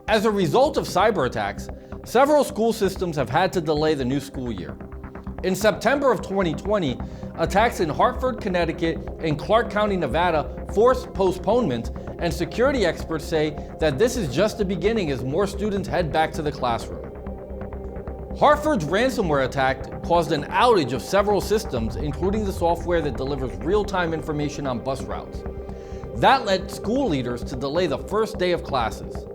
As a result of cyber attacks, several school systems have had to delay the new school year. In September of 2020, attacks in Hartford, Connecticut, and Clark County, Nevada forced postponement, and security experts say that this is just the beginning as more students head back to the classroom. Hartford's ransomware attack caused an outage of several systems, including the software that delivers real-time information on bus routes. That led school leaders to delay the first day of classes.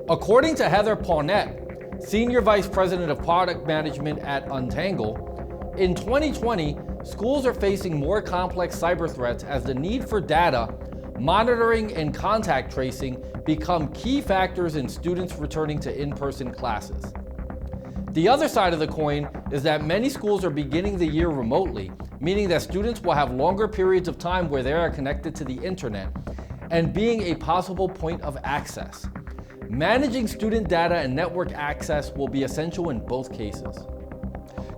According to Heather Pawnette, Senior Vice President of Product Management at Untangle, in 2020, schools are facing more complex cyber threats as the need for data, monitoring, and contact tracing become key factors in students returning to in-person classes. The other side of the coin is that many schools are beginning the year remotely, meaning that students will have longer periods of time where they are connected to the internet and being a possible point of access. Managing student data and network access will be essential in both cases.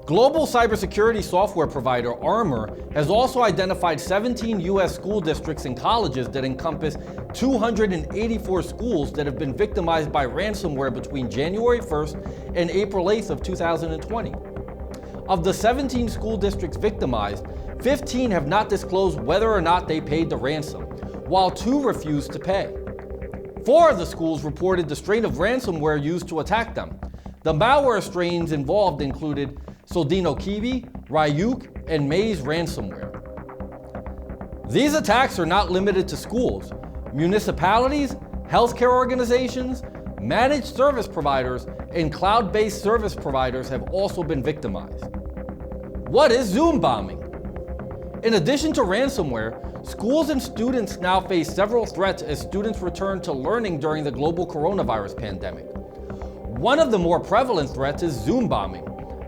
Global cybersecurity software provider Armor has also identified 17 U.S. school districts and colleges that encompass 284 schools that have been victimized by ransomware between January 1st and April 8th of 2020. Of the 17 school districts victimized, 15 have not disclosed whether or not they paid the ransom, while 2 refused to pay. 4 of the schools reported the strain of ransomware used to attack them. The malware strains involved included Soldino Kibi, Ryuk, and Maze ransomware. These attacks are not limited to schools. Municipalities, healthcare organizations, managed service providers, and cloud-based service providers have also been victimized. What is Zoom bombing? In addition to ransomware, schools and students now face several threats as students return to learning during the global coronavirus pandemic. One of the more prevalent threats is Zoom bombing,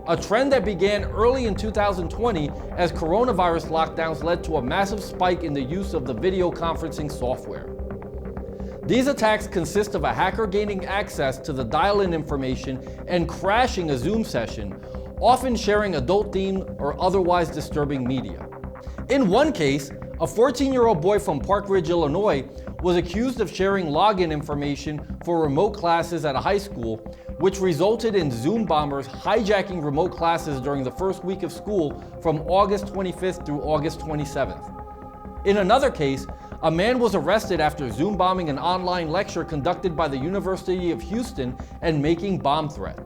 a trend that began early in 2020 as coronavirus lockdowns led to a massive spike in the use of the video conferencing software. These attacks consist of a hacker gaining access to the dial-in information and crashing a Zoom session, often sharing adult-themed or otherwise disturbing media. In one case, a 14-year-old boy from Park Ridge, Illinois, was accused of sharing login information for remote classes at a high school, which resulted in Zoom bombers hijacking remote classes during the first week of school from August 25th through August 27th. In another case, a man was arrested after Zoom bombing an online lecture conducted by the University of Houston and making bomb threat.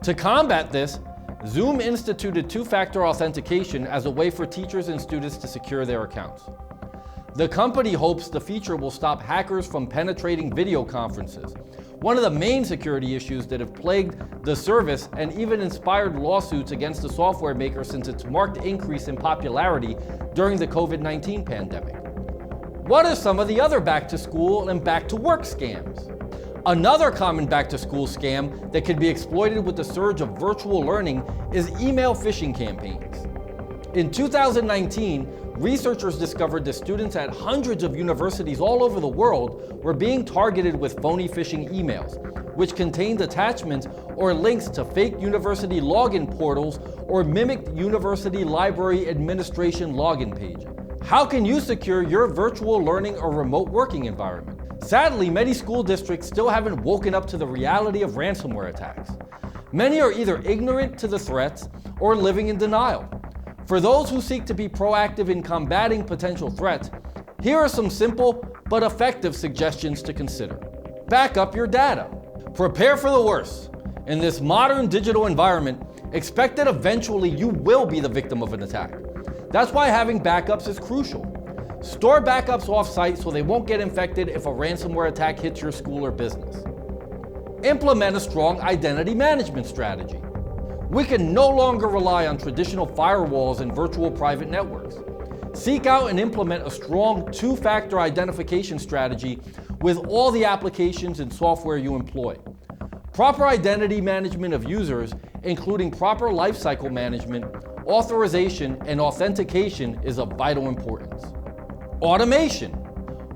To combat this, Zoom instituted two-factor authentication as a way for teachers and students to secure their accounts. The company hopes the feature will stop hackers from penetrating video conferences, one of the main security issues that have plagued the service and even inspired lawsuits against the software maker since its marked increase in popularity during the COVID-19 pandemic. What are some of the other back-to-school and back-to-work scams? Another common back-to-school scam that could be exploited with the surge of virtual learning is email phishing campaigns. In 2019, researchers discovered that students at hundreds of universities all over the world were being targeted with phony phishing emails, which contained attachments or links to fake university login portals or mimicked university library administration login pages. How can you secure your virtual learning or remote working environment? Sadly, many school districts still haven't woken up to the reality of ransomware attacks. Many are either ignorant to the threats or living in denial. For those who seek to be proactive in combating potential threats, here are some simple but effective suggestions to consider. Back up your data. Prepare for the worst. In this modern digital environment, expect that eventually you will be the victim of an attack. That's why having backups is crucial. Store backups off-site so they won't get infected if a ransomware attack hits your school or business. Implement a strong identity management strategy. We can no longer rely on traditional firewalls and virtual private networks. Seek out and implement a strong two-factor identification strategy with all the applications and software you employ. Proper identity management of users, including proper lifecycle management, authorization, and authentication is of vital importance. Automation.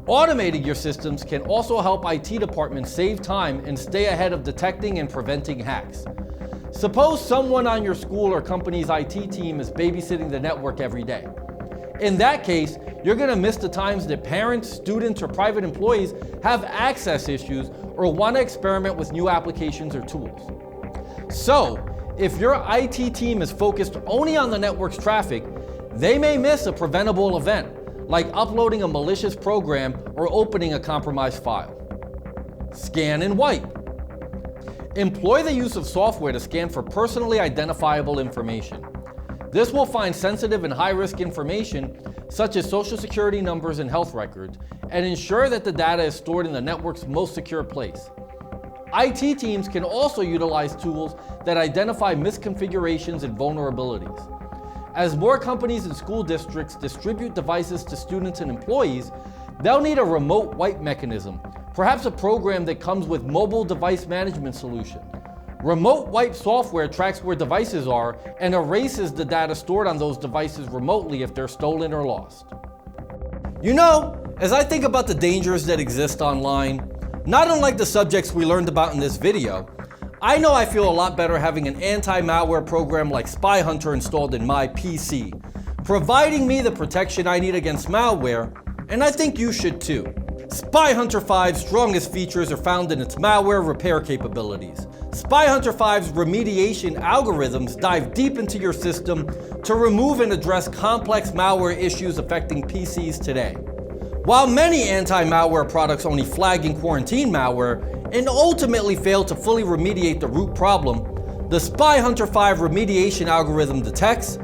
Automating your systems can also help IT departments save time and stay ahead of detecting and preventing hacks. Suppose someone on your school or company's IT team is babysitting the network every day. In that case, you're going to miss the times that parents, students, or private employees have access issues or want to experiment with new applications or tools. So, if your IT team is focused only on the network's traffic, they may miss a preventable event, like uploading a malicious program or opening a compromised file. Scan and wipe. Employ the use of software to scan for personally identifiable information. This will find sensitive and high-risk information, such as social security numbers and health records, and ensure that the data is stored in the network's most secure place. IT teams can also utilize tools that identify misconfigurations and vulnerabilities. As more companies and school districts distribute devices to students and employees, they'll need a remote wipe mechanism, perhaps a program that comes with mobile device management solution. Remote wipe software tracks where devices are and erases the data stored on those devices remotely if they're stolen or lost. You know, as I think about the dangers that exist online, not unlike the subjects we learned about in this video, I know I feel a lot better having an anti-malware program like SpyHunter installed in my PC, providing me the protection I need against malware, and I think you should too. SpyHunter 5's strongest features are found in its malware repair capabilities. SpyHunter 5's remediation algorithms dive deep into your system to remove and address complex malware issues affecting PCs today. While many anti-malware products only flag and quarantine malware and ultimately fail to fully remediate the root problem, the SpyHunter 5 remediation algorithm detects,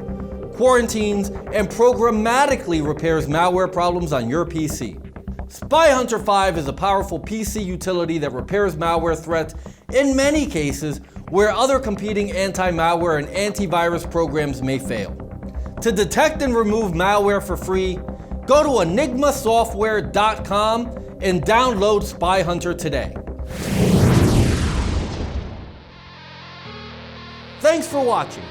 quarantines, and programmatically repairs malware problems on your PC. SpyHunter 5 is a powerful PC utility that repairs malware threats in many cases where other competing anti-malware and antivirus programs may fail. To detect and remove malware for free, go to enigmasoftware.com and download SpyHunter today. Thanks for watching.